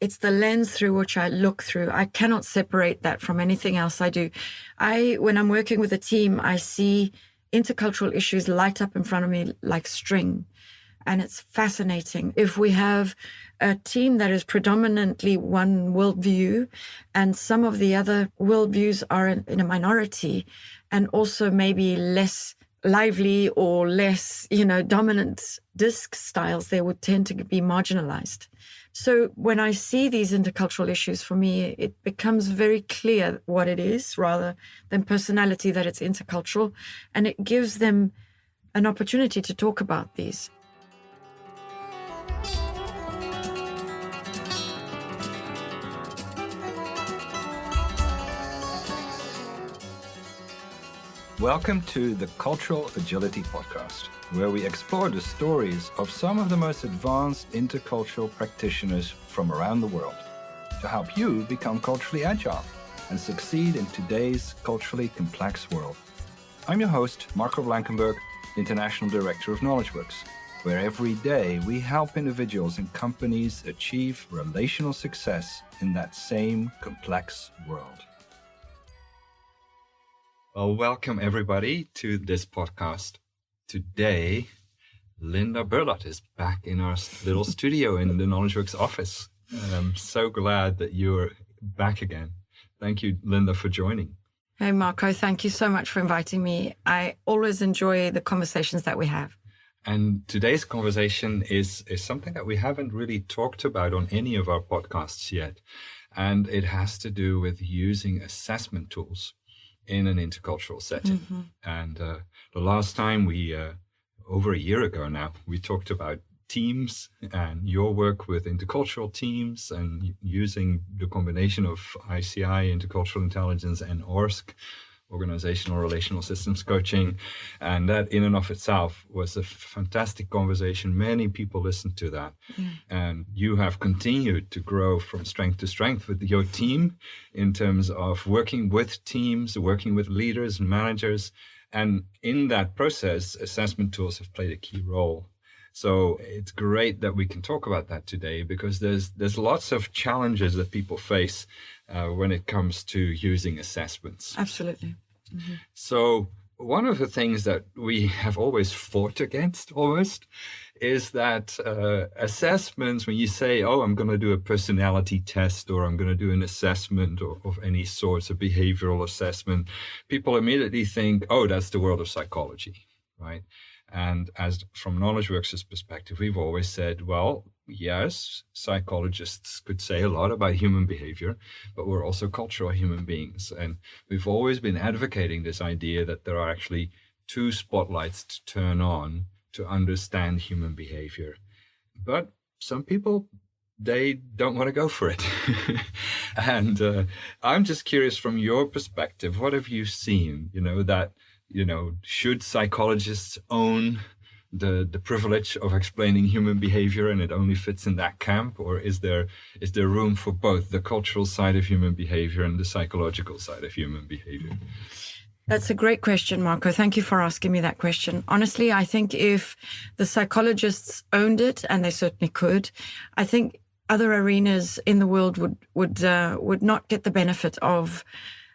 It's the lens through which I look through. I cannot separate that from anything else I do. When I'm working with a team, I see intercultural issues light up in front of me like string. And it's fascinating. If we have a team that is predominantly one worldview and some of the other worldviews are in a minority and also maybe less lively or less, dominant disc styles, they would tend to be marginalized. So when I see these intercultural issues, for me, it becomes very clear what it is rather than personality, that it's intercultural. And it gives them an opportunity to talk about these. Welcome to the Cultural Agility Podcast, where we explore the stories of some of the most advanced intercultural practitioners from around the world to help you become culturally agile and succeed in today's culturally complex world. I'm your host, Marco Blankenberg, International Director of KnowledgeWorks, where every day we help individuals and companies achieve relational success in that same complex world. Well, welcome everybody to this podcast. Today, Linda Berlot is back in our little studio in the KnowledgeWorks office. And I'm so glad that you're back again. Thank you, Linda, for joining. Hey, Marco, thank you so much for inviting me. I always enjoy the conversations that we have. And today's conversation is something that we haven't really talked about on any of our podcasts yet. And it has to do with using assessment tools in an intercultural setting. Mm-hmm. And the last time over a year ago now, we talked about teams and your work with intercultural teams and using the combination of ICI, intercultural intelligence, and ORSC, organizational relational systems coaching. And that in and of itself was a fantastic conversation. Many people listened to that. And you have continued to grow from strength to strength with your team in terms of working with teams, working with leaders and managers. And in that process, assessment tools have played a key role. So it's great that we can talk about that today, because there's lots of challenges that people face when it comes to using assessments. Absolutely. Mm-hmm. So one of the things that we have always fought against almost is that assessments, when you say, oh, I'm going to do a personality test or I'm going to do an assessment of any sorts of behavioral assessment, people immediately think, oh, that's the world of psychology, right? And as from KnowledgeWorks' perspective, we've always said, well, yes, psychologists could say a lot about human behavior, but we're also cultural human beings. And we've always been advocating this idea that there are actually two spotlights to turn on to understand human behavior. But some people, they don't want to go for it. And I'm just curious, from your perspective, what have you seen, should psychologists own the privilege of explaining human behavior and it only fits in that camp? Or is there room for both the cultural side of human behavior and the psychological side of human behavior? That's a great question, Marco. Thank you for asking me that question. Honestly, I think if the psychologists owned it, and they certainly could, I think other arenas in the world would not get the benefit of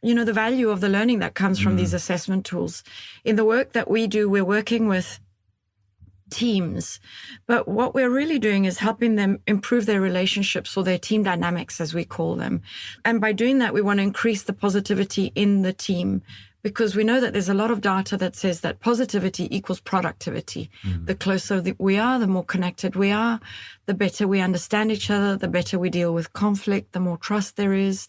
the value of the learning that comes from these assessment tools. In the work that we do, we're working with teams, but what we're really doing is helping them improve their relationships, or their team dynamics, as we call them. And by doing that, we want to increase the positivity in the team, because we know that there's a lot of data that says that positivity equals productivity. The closer we are, the more connected we are, the better we understand each other, the better we deal with conflict, the more trust there is,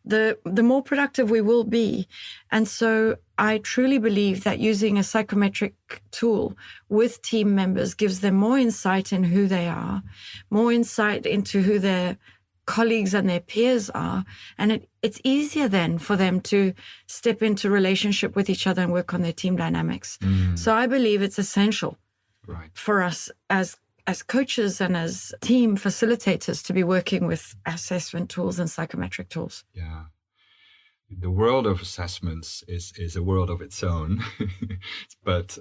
the more productive we will be. And so I truly believe that using a psychometric tool with team members gives them more insight in who they are, more insight into who their colleagues and their peers are. And it's easier then for them to step into relationship with each other and work on their team dynamics. So I believe it's essential for us as coaches and as team facilitators to be working with assessment tools and psychometric tools. Yeah. The world of assessments is a world of its own, but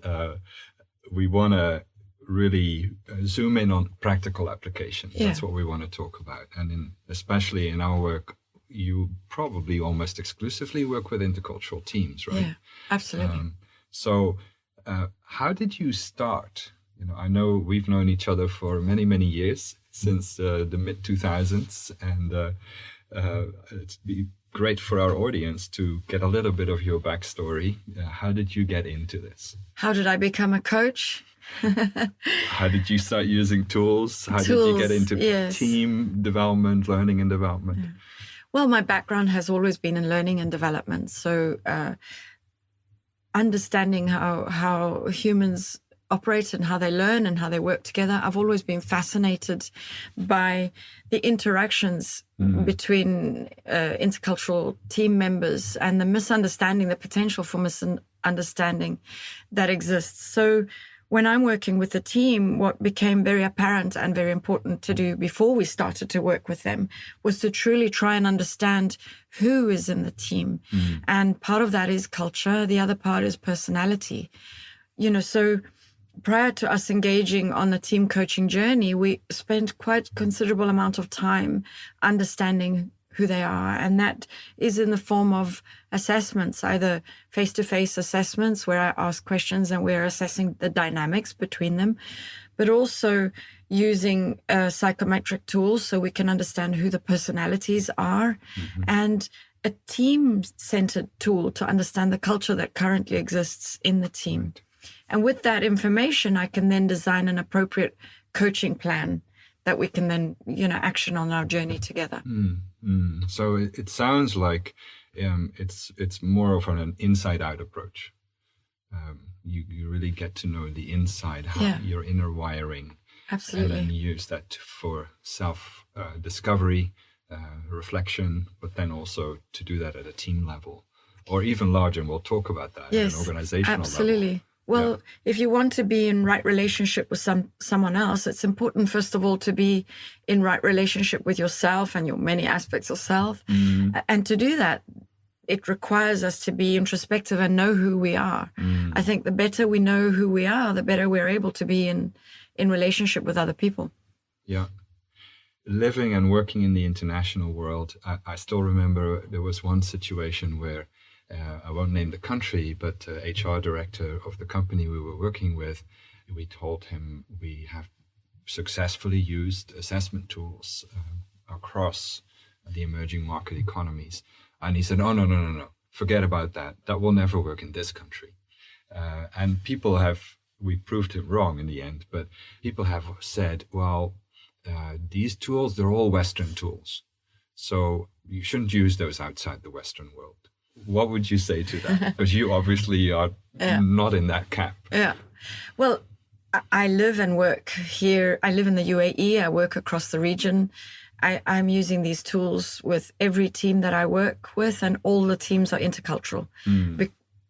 we want to really zoom in on practical application. That's what we want to talk about. And especially in our work, you probably almost exclusively work with intercultural teams, right? Yeah, absolutely. So how did you start? I know we've known each other for many, many years, since the mid-2000s, and it'd be great for our audience to get a little bit of your backstory. How did you get into this? How did I become a coach? How did you start using tools? How did you get into team development, learning and development? Yeah. Well, my background has always been in learning and development. So understanding how humans operate and how they learn and how they work together. I've always been fascinated by the interactions between intercultural team members and the misunderstanding, the potential for misunderstanding that exists. So when I'm working with a team, what became very apparent and very important to do before we started to work with them was to truly try and understand who is in the team. And part of that is culture. The other part is personality. So prior to us engaging on the team coaching journey, we spent quite considerable amount of time understanding who they are. And that is in the form of assessments, either face-to-face assessments where I ask questions and we're assessing the dynamics between them, but also using psychometric tools so we can understand who the personalities are, and a team-centered tool to understand the culture that currently exists in the team. And with that information, I can then design an appropriate coaching plan that we can then, action on our journey together. So it sounds like it's more of an inside-out approach. You really get to know the inside, your inner wiring. Absolutely. And then you use that for self-discovery, reflection, but then also to do that at a team level or even larger. And we'll talk about that at an organizational absolutely. level. Well, if you want to be in right relationship with someone else, it's important, first of all, to be in right relationship with yourself and your many aspects of self. And to do that, it requires us to be introspective and know who we are. I think the better we know who we are, the better we're able to be in relationship with other people. Yeah. Living and working in the international world, I still remember there was one situation where I won't name the country, but HR director of the company we were working with, we told him we have successfully used assessment tools across the emerging market economies. And he said, no, forget about that. That will never work in this country. And we proved him wrong in the end, but people have said, well, these tools, they're all Western tools. So you shouldn't use those outside the Western world. What would you say to that? Because you obviously are not in that camp. Yeah. Well, I live and work here. I live in the UAE. I work across the region. I'm using these tools with every team that I work with, and all the teams are intercultural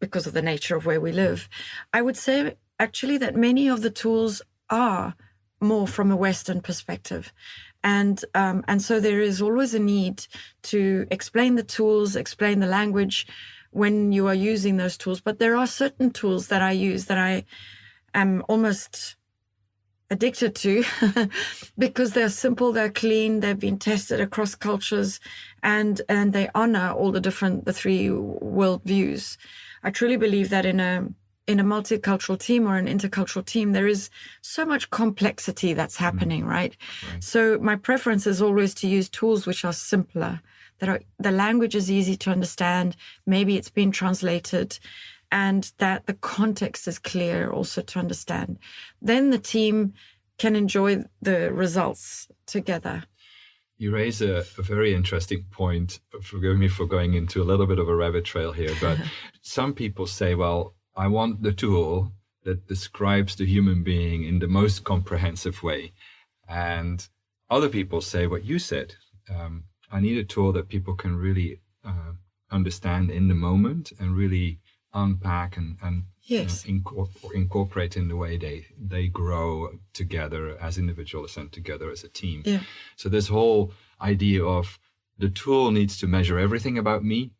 because of the nature of where we live. I would say actually that many of the tools are more from a Western perspective. And so there is always a need to explain the tools, explain the language when you are using those tools. But there are certain tools that I use that I am almost addicted to because they're simple, they're clean, they've been tested across cultures, and they honor all the three world views. I truly believe that in a multicultural team or an intercultural team, there is so much complexity that's happening, right? So my preference is always to use tools which are simpler, the language is easy to understand, maybe it's been translated, and that the context is clear also to understand. Then the team can enjoy the results together. You raise a very interesting point. Forgive me for going into a little bit of a rabbit trail here, but some people say, well, I want the tool that describes the human being in the most comprehensive way. And other people say what you said. I need a tool that people can really understand in the moment and really unpack and incorporate in the way they grow together as individuals and together as a team. Yeah. So this whole idea of the tool needs to measure everything about me,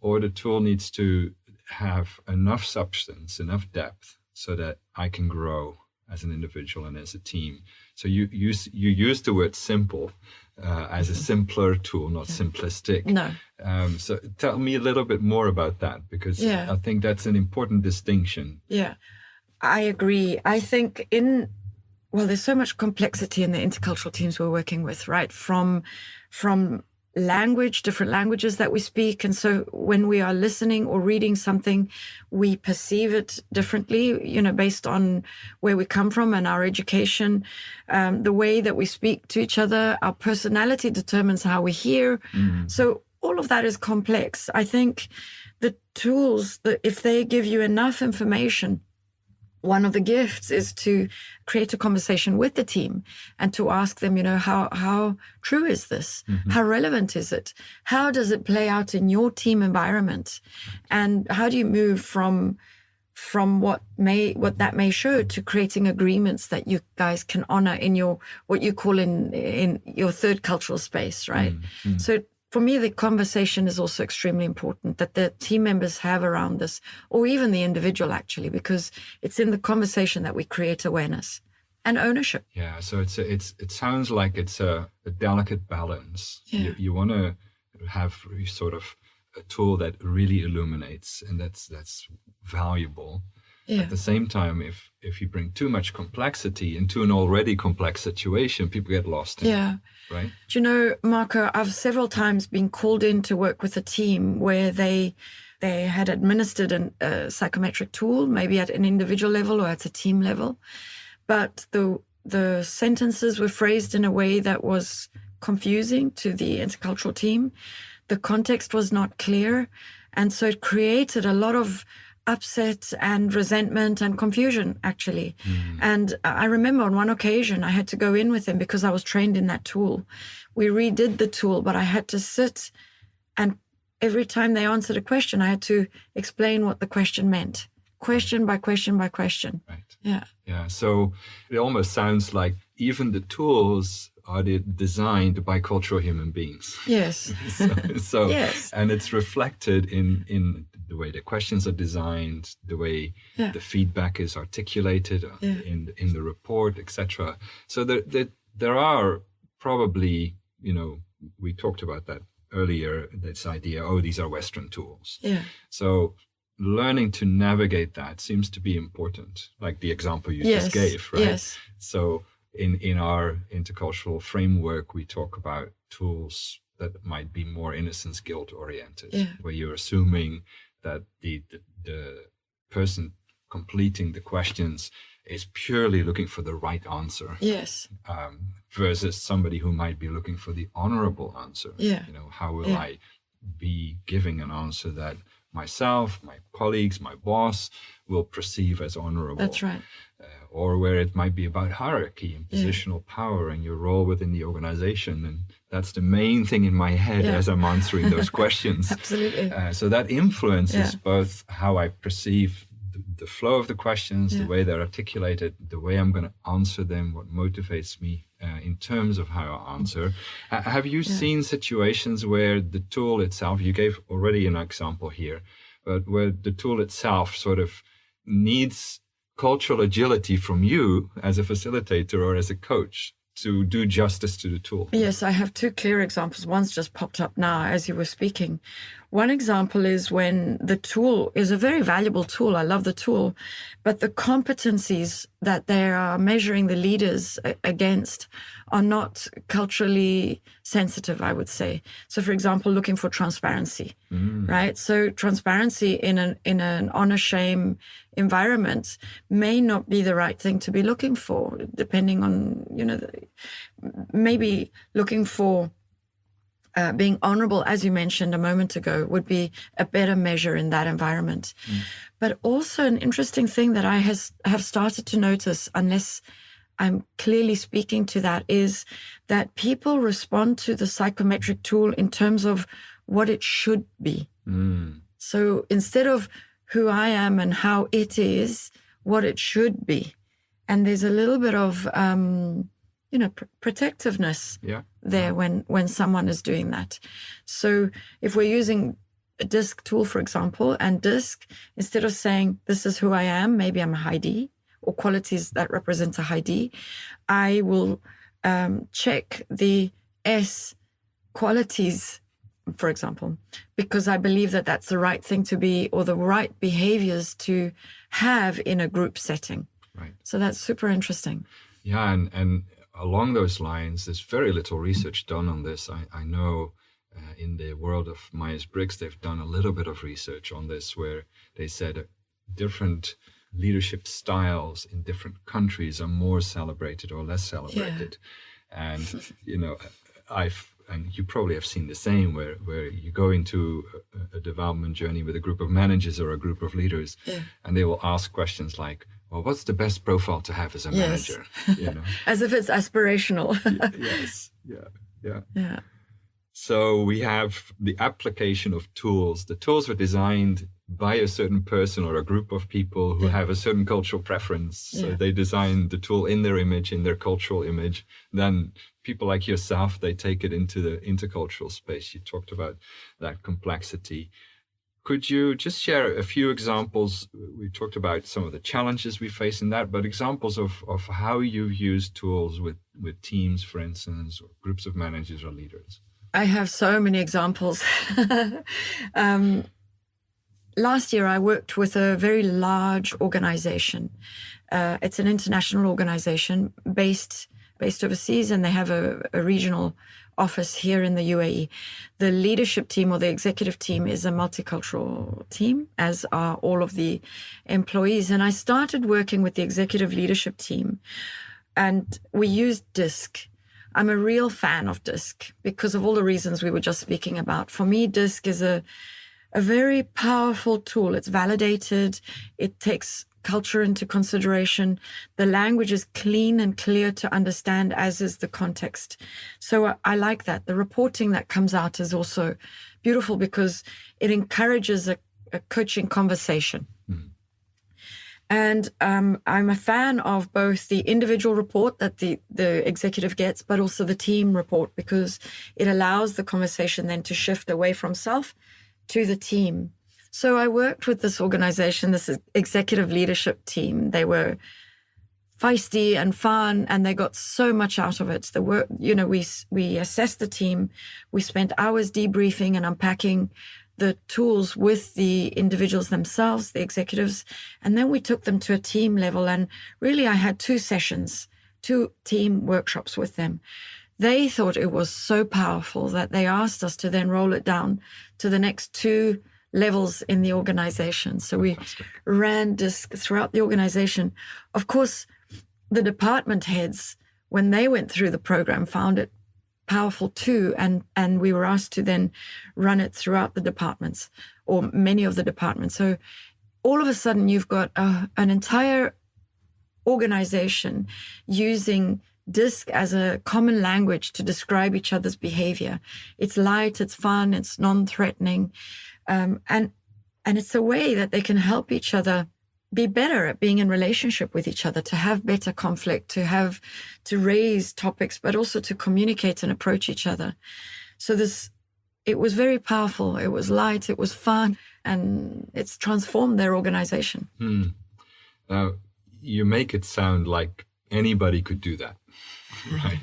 or the tool needs to have enough substance, enough depth so that I can grow as an individual and as a team. So you use the word simple as a simpler tool, not simplistic. No. So tell me a little bit more about that, because I think that's an important distinction. Yeah, I agree. I think there's so much complexity in the intercultural teams we're working with, right? From language, different languages that we speak. And so when we are listening or reading something, we perceive it differently, based on where we come from and our education, the way that we speak to each other, our personality determines how we hear. So all of that is complex. I think the tools, if they give you enough information, one of the gifts is to create a conversation with the team and to ask them, how true is this? How relevant is it? How does it play out in your team environment? And how do you move from what that may show to creating agreements that you guys can honor in your, what you call in your third cultural space, right? So for me, the conversation is also extremely important that the team members have around this, or even the individual, actually, because it's in the conversation that we create awareness and ownership. Yeah, so it sounds like it's a delicate balance. Yeah. You want to have sort of a tool that really illuminates, and that's valuable. Yeah. At the same time, if you bring too much complexity into an already complex situation, people get lost in it, right? Do you know, Marco, I've several times been called in to work with a team where they had administered a psychometric tool, maybe at an individual level or at a team level, but the sentences were phrased in a way that was confusing to the intercultural team. The context was not clear, and so it created a lot of upset and resentment and confusion, actually. And I remember on one occasion I had to go in with him because I was trained in that tool. We redid the tool, but I had to sit, and every time they answered a question, I had to explain what the question meant, question by question by question. Right. Yeah. So it almost sounds like even the tools are designed by cultural human beings. Yes. so yes. And it's reflected in the way the questions are designed, the way the feedback is articulated in the report, etc. So there are probably, we talked about that earlier, this idea, these are Western tools. Yeah. So learning to navigate that seems to be important, like the example you just gave, right? Yes. So in our intercultural framework, we talk about tools that might be more innocence guilt oriented, where you're assuming that the person completing the questions is purely looking for the right answer. Yes. Versus somebody who might be looking for the honorable answer. Yeah. How will I be giving an answer that myself, my colleagues, my boss will perceive as honorable? That's right. Or where it might be about hierarchy and positional power and your role within the organization. And that's the main thing in my head as I'm answering those questions. Absolutely. So that influences both how I perceive the flow of the questions, the way they're articulated, the way I'm going to answer them, what motivates me in terms of how I answer. Have you seen situations where the tool itself, you gave already an example here, but where the tool itself sort of needs cultural agility from you as a facilitator or as a coach to do justice to the tool? Yes, I have two clear examples. One's just popped up now as you were speaking. One example is when the tool is a very valuable tool. I love the tool, but the competencies that they are measuring the leaders against are not culturally sensitive, I would say. So, for example, looking for transparency, right? So transparency in an honor-shame environment may not be the right thing to be looking for, depending on, maybe looking for being honorable, as you mentioned a moment ago, would be a better measure in that environment. But also an interesting thing that I have started to notice, unless I'm clearly speaking to that, is that people respond to the psychometric tool in terms of what it should be. So instead of who I am and how it is, what it should be. And there's a little bit of protectiveness there when someone is doing that. So if we're using a DISC tool, for example, and DISC, instead of saying, this is who I am, maybe I'm Heidi, or qualities that represent a high D. I will check the S qualities, for example, because I believe that that's the right thing to be, or the right behaviors to have in a group setting. Right. So that's super interesting. Yeah, and along those lines, there's very little research done on this. I know in the world of Myers-Briggs, they've done a little bit of research on this, where they said different leadership styles in different countries are more celebrated or less celebrated. Yeah. And, and you probably have seen the same, where you go into a development journey with a group of managers or a group of leaders, and they will ask questions like, well, what's the best profile to have as a manager? As if it's aspirational. Yes. Yeah. So we have the application of tools. The tools were designed by a certain person or a group of people who have a certain cultural preference. So they design the tool in their image, in their cultural image. Then people like yourself, they take it into the intercultural space. You talked about that complexity. Could you just share a few examples? We talked about some of the challenges we face in that, but examples of how you've used tools with teams, for instance, or groups of managers or leaders. I have so many examples. Last year, I worked with a very large organization. It's an international organization based overseas, and they have a regional office here in the UAE. The leadership team, or the executive team, is a multicultural team, as are all of the employees. And I started working with the executive leadership team, and we used DISC. I'm a real fan of DISC because of all the reasons we were just speaking about. For me, DISC is a very powerful tool. It's validated. It takes culture into consideration. The language is clean and clear to understand, as is the context. So I like that. The reporting that comes out is also beautiful because it encourages a coaching conversation. Mm-hmm. And I'm a fan of both the individual report that the executive gets, but also the team report, because it allows the conversation then to shift away from self to the team. So I worked with this organization, this executive leadership team. They were feisty and fun, and they got so much out of it. We assessed the team. We spent hours debriefing and unpacking the tools with the individuals themselves, the executives, and then we took them to a team level. And really, I had 2 sessions, 2 team workshops with them. They thought it was so powerful that they asked us to then roll it down to the next 2 levels in the organization. So we ran DISC throughout the organization. Of course, the department heads, when they went through the program, found it powerful too, and we were asked to then run it throughout the departments, or many of the departments. So all of a sudden you've got an entire organization using DISC as a common language to describe each other's behavior. It's light, it's fun, it's non-threatening, and it's a way that they can help each other be better at being in relationship with each other, to have better conflict, to raise topics, but also to communicate and approach each other. So it was very powerful. It was light, it was fun, and it's transformed their organization. Now, you make it sound like anybody could do that, right?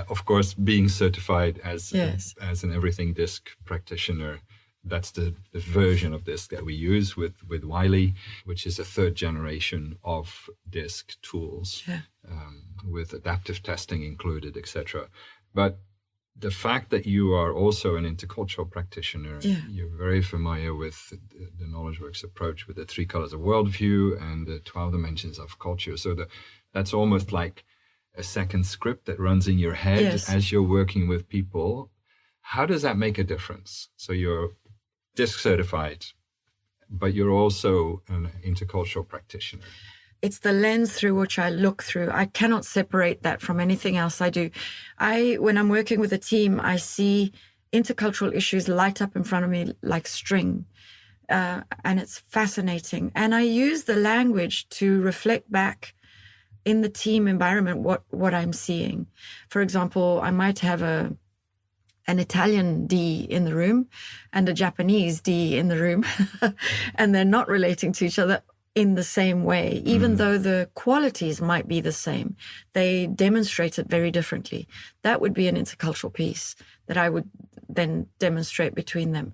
Of course, being certified as an everything DISC practitioner, that's the version of DISC that we use with Wiley, which is a 3rd generation of DISC tools, with adaptive testing included, etc. But the fact that you are also an intercultural practitioner, you're very familiar with the Knowledge Works approach with the 3 colors of worldview and the 12 dimensions of culture. So that's almost like a second script that runs in your head as you're working with people. How does that make a difference? So you're DISC certified, but you're also an intercultural practitioner. It's the lens through which I look through. I cannot separate that from anything else I do. When I'm working with a team, I see intercultural issues light up in front of me like string, and it's fascinating. And I use the language to reflect back in the team environment what I'm seeing. For example, I might have an Italian D in the room and a Japanese D in the room, and they're not relating to each other. in the same way, even though the qualities might be the same. They demonstrate it very differently. That would be an intercultural piece that I would then demonstrate between them.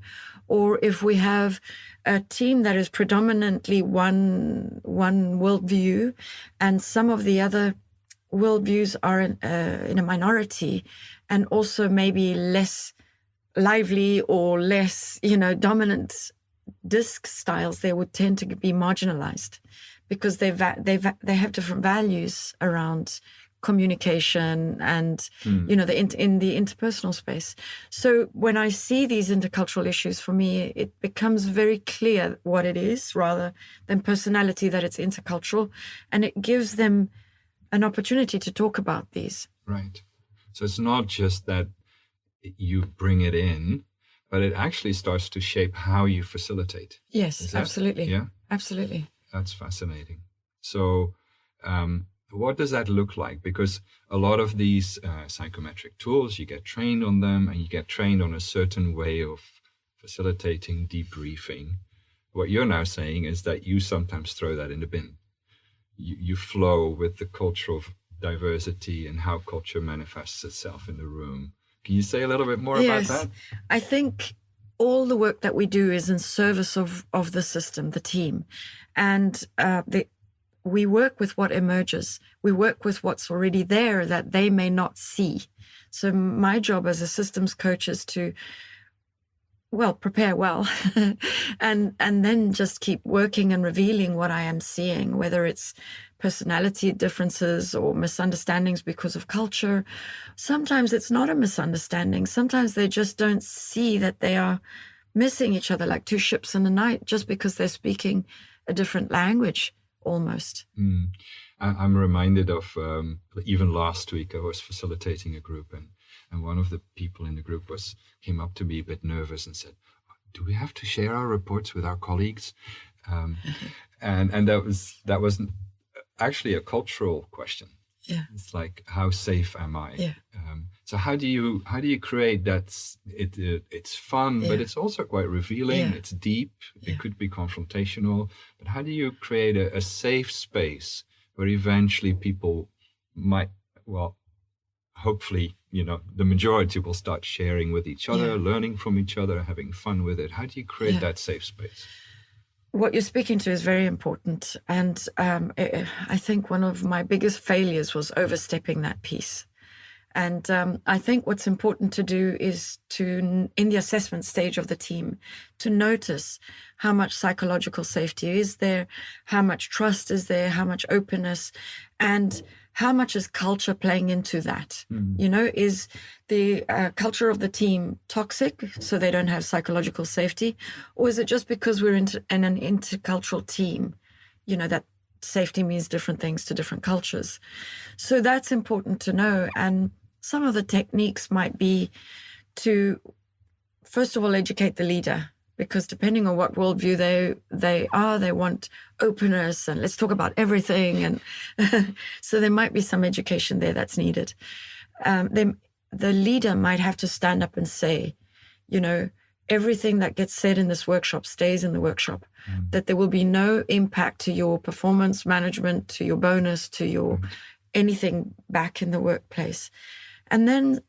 Or if we have a team that is predominantly one worldview, and some of the other worldviews are in a minority, and also maybe less lively or less, dominant disc styles, they would tend to be marginalized because they have different values around communication and in the interpersonal space. So when I see these intercultural issues, for me, it becomes very clear what it is rather than personality, that it's intercultural, and it gives them an opportunity to talk about these. Right. So it's not just that you bring it in, but it actually starts to shape how you facilitate. Yes, absolutely. Yeah? Absolutely. That's fascinating. So what does that look like? Because a lot of these psychometric tools, you get trained on them, and you get trained on a certain way of facilitating, debriefing. What you're now saying is that you sometimes throw that in the bin. You flow with the cultural diversity and how culture manifests itself in the room. Can you say a little bit more about that? I think all the work that we do is in service of the system, the team. And we work with what emerges. We work with what's already there that they may not see. So my job as a systems coach is to, prepare well and then just keep working and revealing what I am seeing, whether it's personality differences or misunderstandings because of culture. Sometimes it's not a misunderstanding. Sometimes they just don't see that they are missing each other like two ships in the night just because they're speaking a different language almost. I'm reminded of even last week I was facilitating a group, and one of the people in the group came up to me a bit nervous and said, "Do we have to share our reports with our colleagues?" And that was actually a cultural question. Yeah, it's like, how safe am I? Yeah. So how do you create that? It's fun, but it's also quite revealing. Yeah. It's deep. It could be confrontational. But how do you create a safe space where eventually people might, hopefully, the majority will start sharing with each other, learning from each other, having fun with it. How do you create that safe space? What you're speaking to is very important. And I think one of my biggest failures was overstepping that piece. And I think what's important to do is to, in the assessment stage of the team, to notice how much psychological safety is there, how much trust is there, how much openness, and how much is culture playing into that? Is the culture of the team toxic so they don't have psychological safety? Or is it just because we're in an intercultural team, that safety means different things to different cultures? So that's important to know. And some of the techniques might be to, first of all, educate the leader, because depending on what worldview they want openness and let's talk about everything. And so there might be some education there that's needed. The leader might have to stand up and say, everything that gets said in this workshop stays in the workshop, that there will be no impact to your performance management, to your bonus, to your anything back in the workplace. And then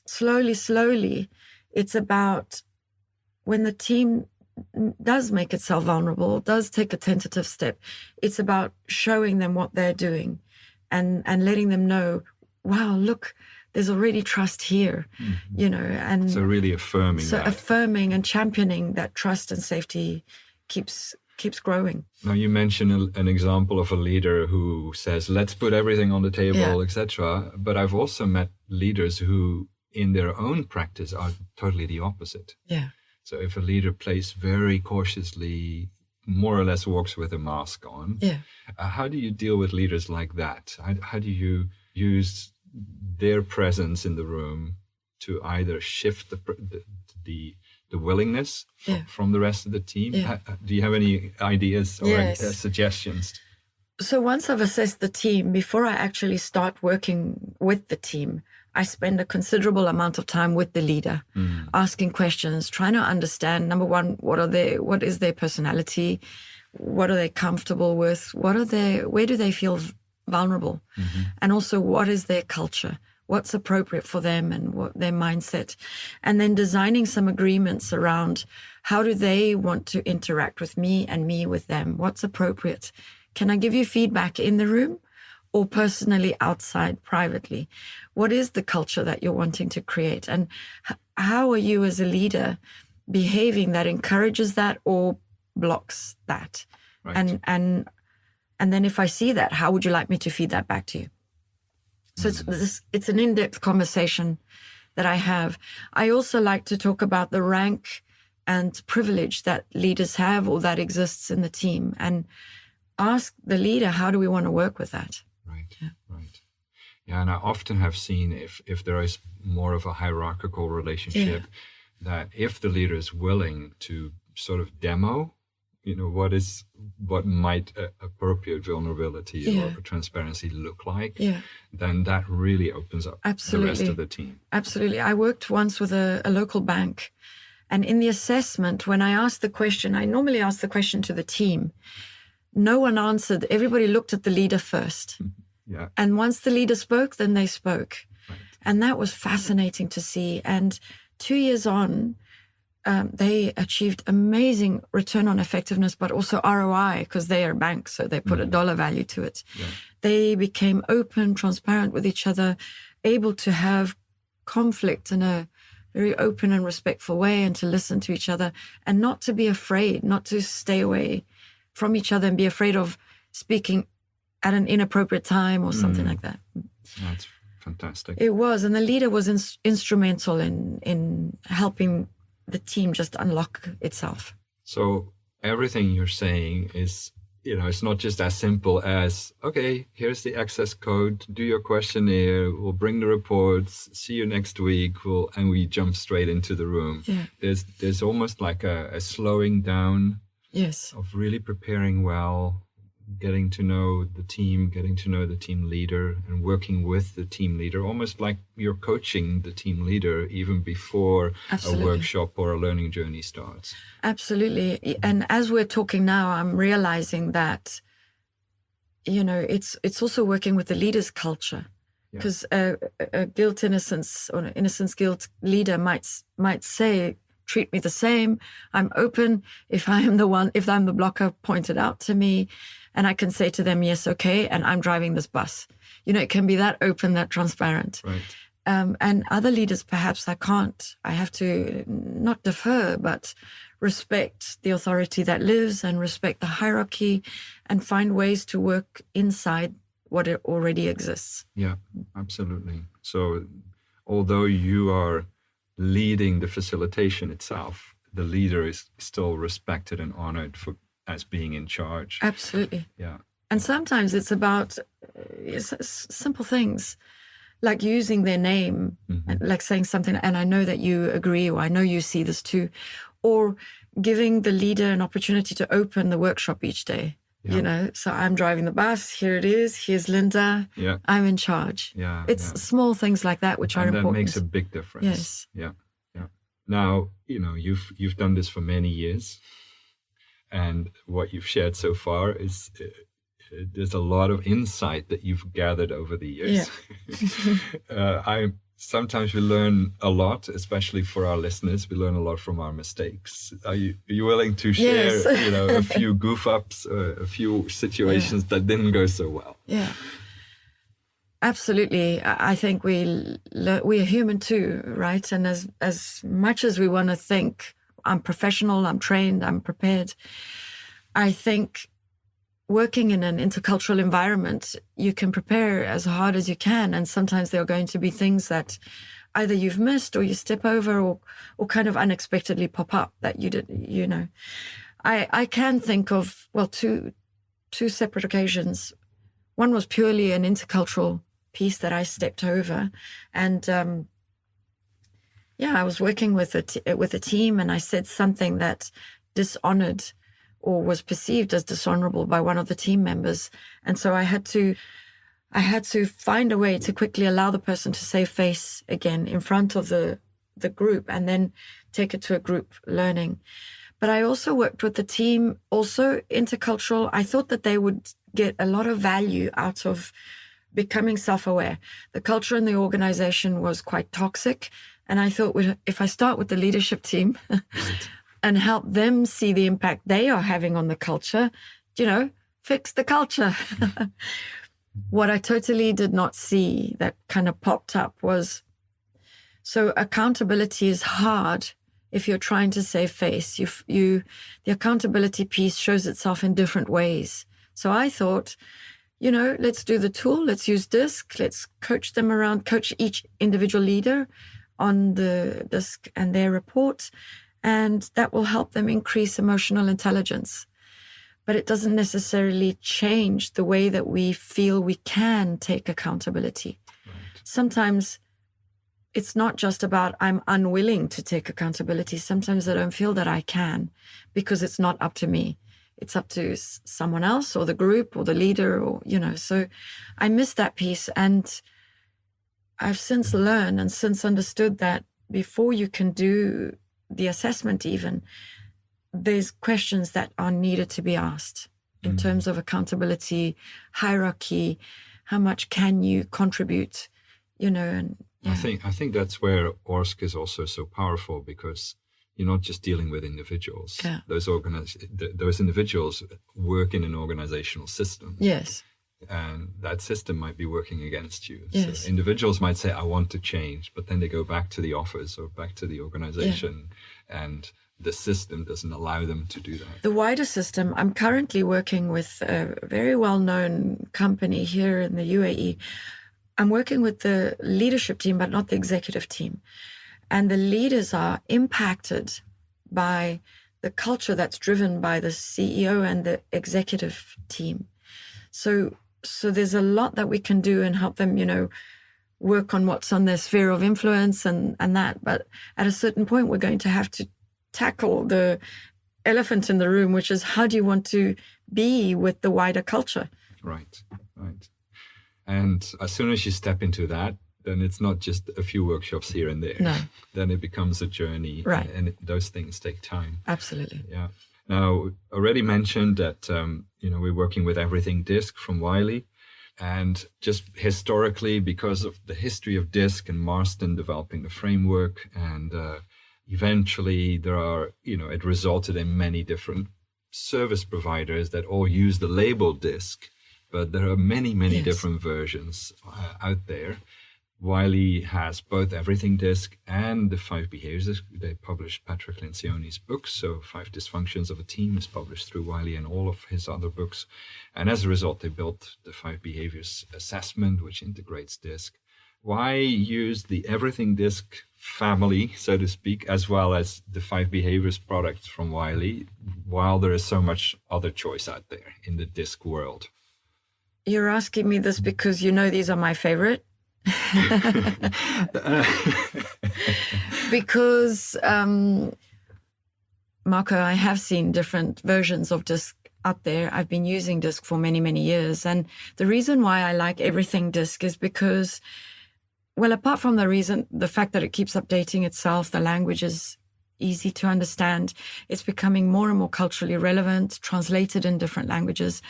slowly, it's about when the team does make itself vulnerable, does take a tentative step, it's about showing them what they're doing and letting them know, wow, look, there's already trust here, and so really affirming so that. Affirming and championing that trust and safety keeps growing. Now, you mentioned an example of a leader who says, let's put everything on the table, etc. But I've also met leaders who, in their own practice, are totally the opposite. Yeah. So if a leader plays very cautiously, more or less walks with a mask on, how do you deal with leaders like that? How do you use their presence in the room to either shift the willingness from the rest of the team? Do you have any ideas or suggestions? So once I've assessed the team, before I actually start working with the team, I spend a considerable amount of time with the leader, asking questions, trying to understand, number one, what is their personality? what are they comfortable with? Where do they feel vulnerable? Mm-hmm. And also, what is their culture? What's appropriate for them and what their mindset? And then designing some agreements around how do they want to interact with me and me with them? What's appropriate? Can I give you feedback in the room or personally outside privately? What is the culture that you're wanting to create? And how are you as a leader behaving that encourages that or blocks that? Right. And then if I see that, how would you like me to feed that back to you? So it's an in-depth conversation that I have. I also like to talk about the rank and privilege that leaders have or that exists in the team and ask the leader, how do we want to work with that? Right, right. Yeah, and I often have seen if there is more of a hierarchical relationship, that if the leader is willing to sort of demo, what might appropriate vulnerability or transparency look like, then that really opens up the rest of the team. Absolutely. I worked once with a local bank, and in the assessment, when I asked the question, I normally ask the question to the team. No one answered. Everybody looked at the leader first. Yeah. And once the leader spoke, then they spoke. Right. And that was fascinating to see. And 2 years on, they achieved amazing return on effectiveness, but also ROI, because they are banks, so they put a dollar value to it. Yeah. They became open, transparent with each other, able to have conflict in a very open and respectful way and to listen to each other and not to be afraid, not to stay away from each other and be afraid of speaking at an inappropriate time or something like that. That's fantastic. It was, and the leader was instrumental in helping the team just unlock itself. So everything you're saying is, it's not just as simple as, okay, here's the access code, do your questionnaire, we'll bring the reports, see you next week, and we jump straight into the room. Yeah. There's almost like a slowing down of really preparing well, getting to know the team, getting to know the team leader, and working with the team leader, almost like you're coaching the team leader even before a workshop or a learning journey starts. Absolutely. And as we're talking now, I'm realizing that, it's also working with the leader's culture, because a guilt innocence or innocence guilt leader might say, treat me the same. I'm open. If I'm the blocker, point it out to me. And I can say to them, yes, okay, and I'm driving this bus. It can be that open, that transparent. Right. And other leaders, perhaps I can't. I have to not defer, but respect the authority that lives and respect the hierarchy and find ways to work inside what it already exists. Yeah, absolutely. So although you are leading the facilitation itself, the leader is still respected and honored as being in charge. Absolutely. Yeah. And sometimes it's about simple things like using their name, like saying something, and I know that you agree, or I know you see this too, or giving the leader an opportunity to open the workshop each day. So I'm driving the bus, here it is, here's Linda, I'm in charge. It's small things like that which are important. That makes a big difference. Yes. Yeah. Now, you've done this for many years, and what you've shared so far is there's a lot of insight that you've gathered over the years. Sometimes we learn a lot, especially for our listeners. We learn a lot from our mistakes. Are you willing to share, a few goof ups, a few situations that didn't go so well? Yeah, absolutely. I think we are human too, right? And as much as we want to think, I'm professional, I'm trained, I'm prepared, I think working in an intercultural environment, you can prepare as hard as you can. And sometimes there are going to be things that either you've missed or you step over or kind of unexpectedly pop up that you did, I can think of, two separate occasions. One was purely an intercultural piece that I stepped over. And I was working with a team, and I said something that dishonored or was perceived as dishonorable by one of the team members. And so I had to find a way to quickly allow the person to save face again in front of the group and then take it to a group learning. But I also worked with the team, also Intercultural. I thought that they would get a lot of value out of becoming self-aware. The culture in the organization was quite toxic. And I thought, if I start with the leadership team and help them see the impact they are having on the culture, fix the culture. What I totally did not see that kind of popped up was, so accountability is hard if you're trying to save face. The accountability piece shows itself in different ways. So I thought, let's do the tool. Let's use DISC. Let's coach them around, coach each individual leader on the DISC and their report. And that will help them increase emotional intelligence. But it doesn't necessarily change the way that we feel we can take accountability. Right. Sometimes it's not just about I'm unwilling to take accountability. Sometimes I don't feel that I can because it's not up to me. It's up to someone else or the group or the leader or, so I missed that piece. And I've since learned and since understood that before you can do the assessment even, there's questions that are needed to be asked in terms of accountability, hierarchy, how much can you contribute, and yeah. I think that's where ORSC is also so powerful, because you're not just dealing with individuals. Yeah. Those individuals work in an organizational system. Yes. And that system might be working against you. Yes. So individuals might say, I want to change, but then they go back to the office or back to the organization, and the system doesn't allow them to do that. The wider system, I'm currently working with a very well-known company here in the UAE. I'm working with the leadership team, but not the executive team. And the leaders are impacted by the culture that's driven by the CEO and the executive team. So there's a lot that we can do and help them, work on what's on their sphere of influence and that. But at a certain point, we're going to have to tackle the elephant in the room, which is how do you want to be with the wider culture? Right. And as soon as you step into that, then it's not just a few workshops here and there. No. Then it becomes a journey. Right. And those things take time. Absolutely. Yeah. Now, already mentioned that, we're working with everything DISC from Wiley. And just historically, because of the history of DISC and Marston developing the framework, and eventually it resulted in many different service providers that all use the label DISC. But there are many yes. different versions out there. Wiley has both Everything DISC and the 5 Behaviors. They published Patrick Lencioni's books, so 5 Dysfunctions of a Team is published through Wiley and all of his other books. And as a result, they built the 5 Behaviors assessment, which integrates DISC. Why use the Everything DISC family, so to speak, as well as the 5 Behaviors products from Wiley, while there is so much other choice out there in the DISC world? You're asking me this because these are my favorite. Because, Marco, I have seen different versions of DISC out there. I've been using DISC for many, many years. And the reason why I like Everything DISC is because, well, apart from the fact that it keeps updating itself, the language is easy to understand. It's becoming more and more culturally relevant, translated in different languages.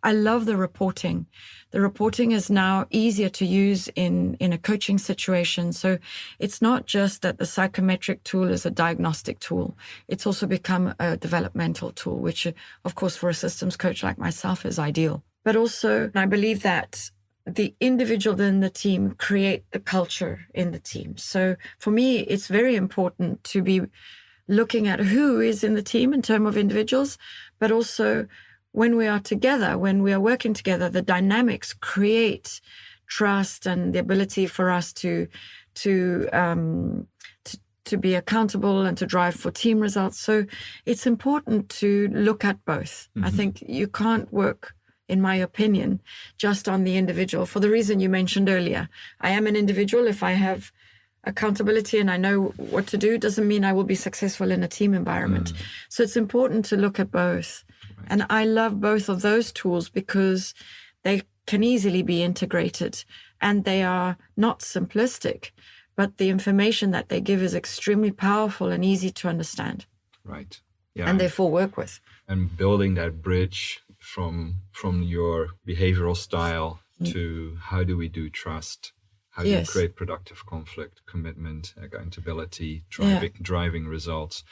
I love the reporting. The reporting is now easier to use in a coaching situation. So it's not just that the psychometric tool is a diagnostic tool. It's also become a developmental tool, which, of course, for a systems coach like myself is ideal. But also, I believe that the individual in the team create the culture in the team. So for me, it's very important to be looking at who is in the team in terms of individuals, but also when we are together, when we are working together, the dynamics create trust and the ability for us to be accountable and to drive for team results. So it's important to look at both. Mm-hmm. I think you can't work, in my opinion, just on the individual. For the reason you mentioned earlier, I am an individual. If I have accountability and I know what to do, doesn't mean I will be successful in a team environment. So it's important to look at both. Right. And I love both of those tools because they can easily be integrated and they are not simplistic, but the information that they give is extremely powerful and easy to understand. Right. and therefore work with. And building that bridge from your behavioral style to how do we do trust? How do you create productive conflict, commitment, accountability, driving results?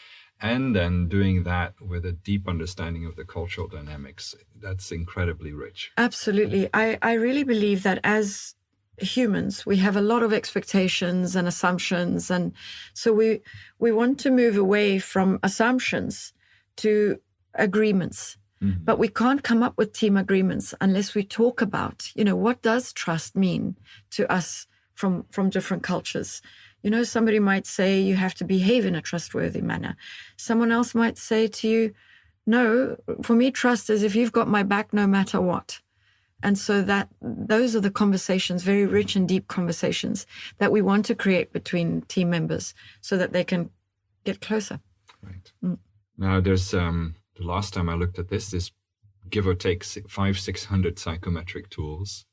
And then doing that with a deep understanding of the cultural dynamics. That's incredibly rich. Absolutely. I really believe that as humans, we have a lot of expectations and assumptions. And so we want to move away from assumptions to agreements. But we can't come up with team agreements unless we talk about, what does trust mean to us from different cultures? Somebody might say you have to behave in a trustworthy manner. Someone else might say to you, no, for me, trust is if you've got my back no matter what. And so those are the conversations, very rich and deep conversations that we want to create between team members so that they can get closer. Right. Now, there's the last time I looked at this give or take 500-600 psychometric tools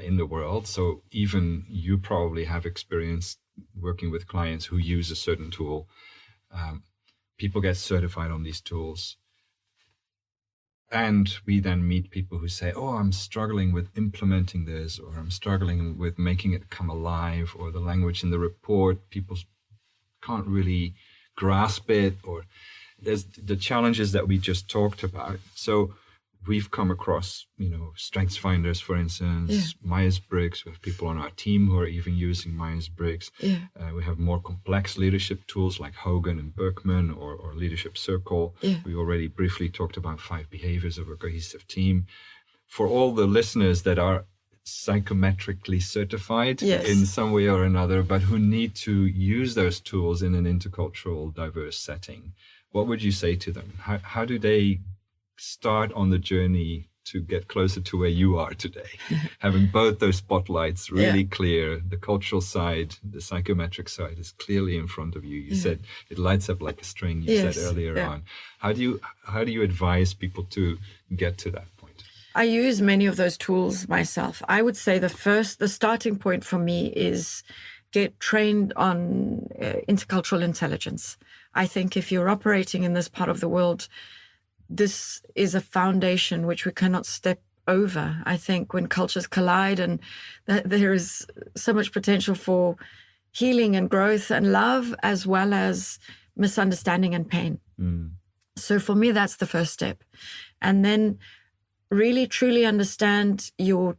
in the world. So even you probably have experience working with clients who use a certain tool. People get certified on these tools. And we then meet people who say, oh, I'm struggling with implementing this, or I'm struggling with making it come alive, or the language in the report, people can't really grasp it, or there's the challenges that we just talked about. So we've come across, strengths finders, for instance, Myers-Briggs. We have people on our team who are even using Myers-Briggs. We have more complex leadership tools like Hogan and Berkman or Leadership Circle. We already briefly talked about 5 behaviors of a cohesive team. For all the listeners that are psychometrically certified in some way or another, but who need to use those tools in an intercultural, diverse setting, what would you say to them? How do they start on the journey to get closer to where you are today? Having both those spotlights really clear, the cultural side, the psychometric side is clearly in front of you. You said it lights up like a string, you said earlier on. How do you advise people to get to that point? I use many of those tools myself. I would say the starting point for me is get trained on intercultural intelligence. I think if you're operating in this part of the world, this is a foundation which we cannot step over. I think when cultures collide, and there is so much potential for healing and growth and love, as well as misunderstanding and pain. So for me, that's the first step. And then really truly understand your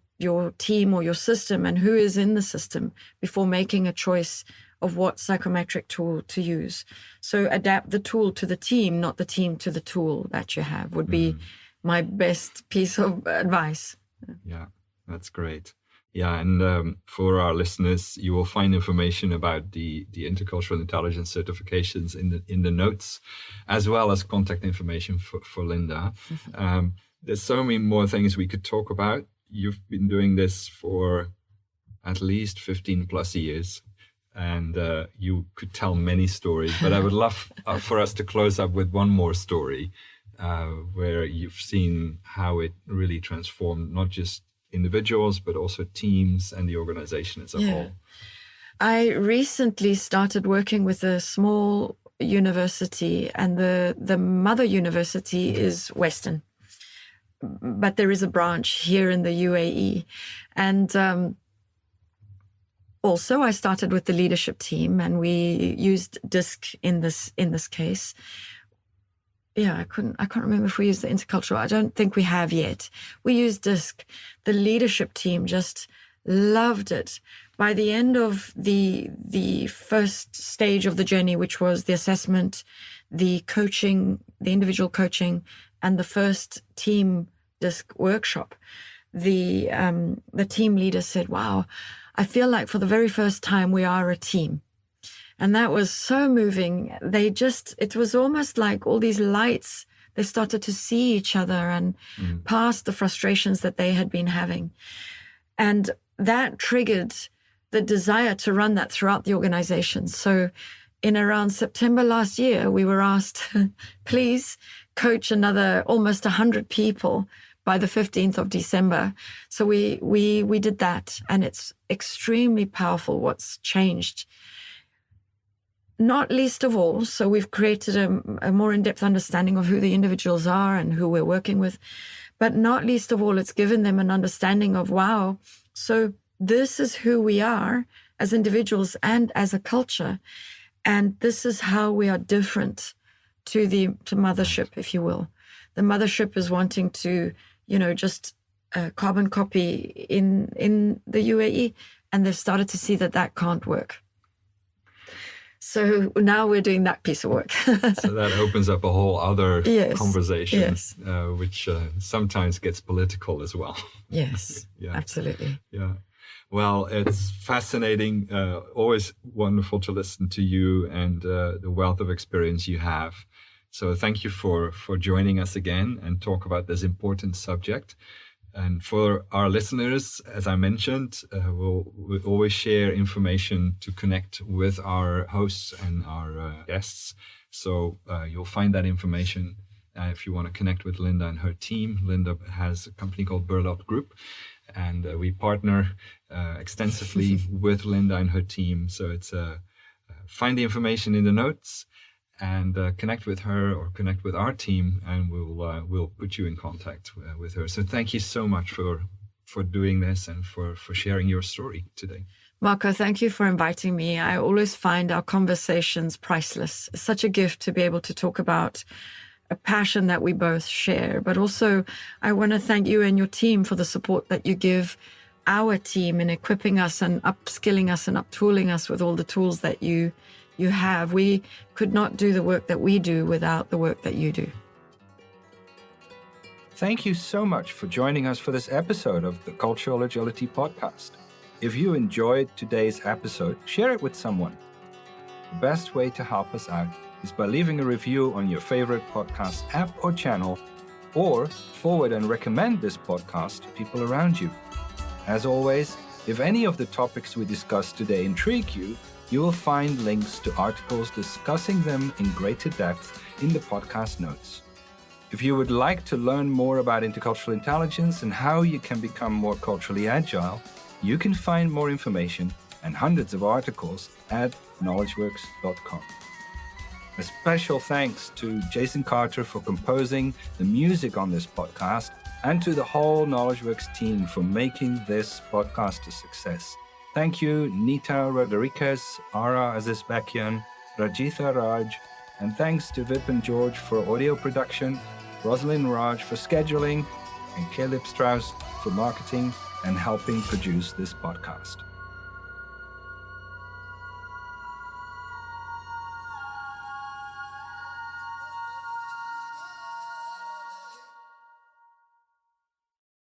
team or your system and who is in the system before making a choice of what psychometric tool to use. So adapt the tool to the team, not the team to the tool that you have, would be my best piece of advice. Yeah, that's great. Yeah, and for our listeners, you will find information about the intercultural intelligence certifications in the notes, as well as contact information for Linda. There's so many more things we could talk about. You've been doing this for at least 15 plus years. And you could tell many stories, but I would love for us to close up with one more story where you've seen how it really transformed not just individuals, but also teams and the organization as a whole. I recently started working with a small university, and the mother university is Western, but there is a branch here in the UAE. And also, I started with the leadership team, and we used DISC in this case. I can't remember if we used the intercultural. I don't think we have yet. We used DISC. The leadership team just loved it. By the end of the first stage of the journey, which was the assessment, the coaching, the individual coaching, and the first team DISC workshop, the team leader said, "Wow, I feel like for the very first time we are a team." And that was so moving. It was almost like all these lights, they started to see each other and past the frustrations that they had been having. And that triggered the desire to run that throughout the organization. So in around September last year, we were asked, please coach another almost 100 people by the 15th of December. So we did that, and it's extremely powerful what's changed. not least of all, so we've created a more in-depth understanding of who the individuals are and who we're working with. But not least of all, it's given them an understanding of, wow, so this is who we are as individuals and as a culture. And this is how we are different to mothership, if you will. The mothership is wanting to, just carbon copy in the UAE, and they've started to see that can't work. So now we're doing that piece of work. So that opens up a whole other conversation, yes. Which sometimes gets political as well. Yes, absolutely. Yeah. Well, it's fascinating. Always wonderful to listen to you and the wealth of experience you have. So thank you for joining us again and talk about this important subject. And for our listeners, as I mentioned, we'll always share information to connect with our hosts and our guests. So you'll find that information if you want to connect with Linda and her team. Linda has a company called Berlot Group, and we partner extensively with Linda and her team. So it's find the information in the notes and connect with her or connect with our team, and we'll put you in contact with her. So thank you so much for doing this and for sharing your story today. Marco, thank you for inviting me. I always find our conversations priceless. It's such a gift to be able to talk about a passion that we both share. But also, I want to thank you and your team for the support that you give our team in equipping us and upskilling us and uptooling us with all the tools that you have. We could not do the work that we do without the work that you do. Thank you so much for joining us for this episode of the Cultural Agility Podcast. If you enjoyed today's episode, share it with someone. The best way to help us out is by leaving a review on your favorite podcast app or channel, or forward and recommend this podcast to people around you. As always, if any of the topics we discussed today intrigue you, you will find links to articles discussing them in greater depth in the podcast notes. If you would like to learn more about intercultural intelligence and how you can become more culturally agile, you can find more information and hundreds of articles at knowledgeworks.com. A special thanks to Jason Carter for composing the music on this podcast, and to the whole KnowledgeWorks team for making this podcast a success. Thank you, Nita Rodriguez, Ara Azizbekian, Rajitha Raj, and thanks to Vip and George for audio production, Rosalind Raj for scheduling, and Caleb Strauss for marketing and helping produce this podcast.